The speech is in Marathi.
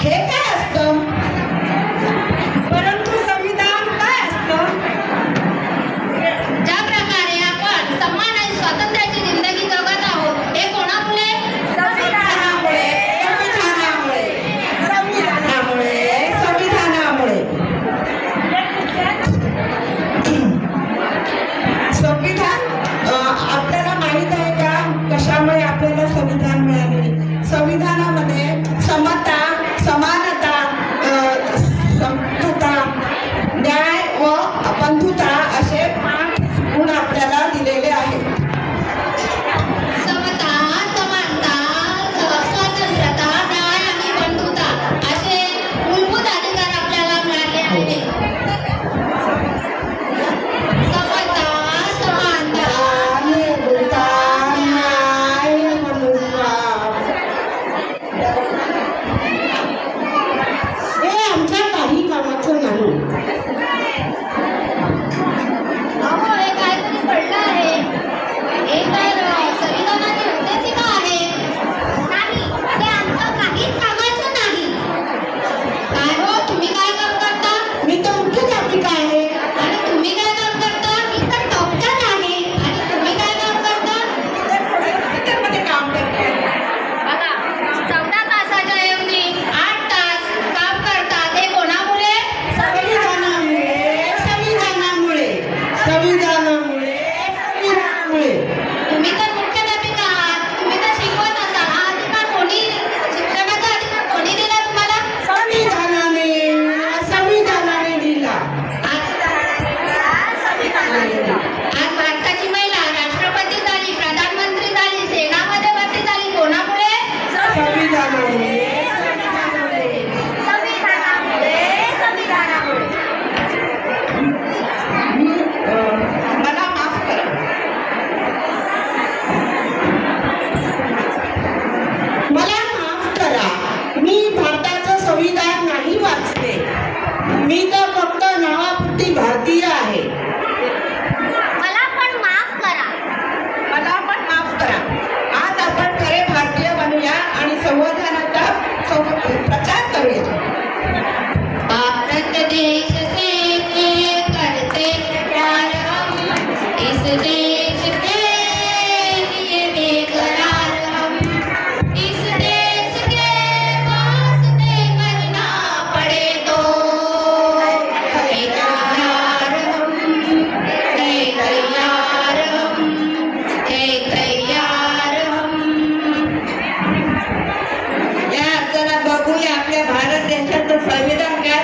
हे काय असतं? परंतु संविधान काय असतं? ज्या प्रकारे आपण सन्मान आणि स्वातंत्र्याची जिंदगी जगत आहोत हे कोणामुळे? संविधानामुळे. संविधानामुळे. संविधानामुळे. संविधानामुळे. संविधान आपल्याला माहित आहे का कशामुळे आपल्याला संविधान मिळाले? संविधानामध्ये समता, समानता, समता, न्याय व बंधुता असे 5 गुण आपल्याला दिलेले आहेत. समता, समानता, स्वातंत्र्यता, न्याय आणि बंधुता असे मूलभूत अधिकार आपल्याला मिळाले आहेत. समता, समानता, बंधुता, न्याय, बंधुता. हे आमच्या काही कामाचं नाही. अहो हे काहीतरी पडलं आहे. हे तर संविधानाची उद्देशिका आहे. नाही, ते आमचं काहीच कामाचं नाही. काय हो, तुम्ही काय काम करता? मी तर मुख्याध्यापिका आहे. आणि तुम्ही काय काम करता? मी तर डॉक्टर आहे. आणि तुम्ही काय काम करता? मध्ये काम करते. बघा, 14 तासाच्या ऐवजी 8 तास काम करतात. हे कोणामुळे? संविधानामुळे. संविधानामुळे. संविधानामुळे. संविधानामुळे. तुम्ही तर मुख्याध्यापिका आहात. तुम्ही तर शिकवत असाल. हा अधिकार कोणी, शिक्षणाचा अधिकार कोणी दिला तुम्हाला? संविधानाने. संविधानाने दिला. आज भारताची महिला राष्ट्रपती झाली, प्रधानमंत्री झाली, सेनामध्ये भरती झाली. कोणामुळे? संविधानामुळे. मला माफ करा. मला माफ करा. मी भारताचं संविधान नाही वाचले. मी तर फक्त नावापुरती भारतीय आहे. मला पण माफ करा. मला पण माफ करा. आज आपण खरे भारतीय बनूया आणि संविधानाचा प्रचार करूया. भारत देश से करते प्यार हम, इस देश के लिए बेकरार हम, इस देश के वास्ते मरना पड़े तो तैयार हम, तैयार हम, तैयार हम. या चला बघूया आपल्या भारत देशाचं संविधान काय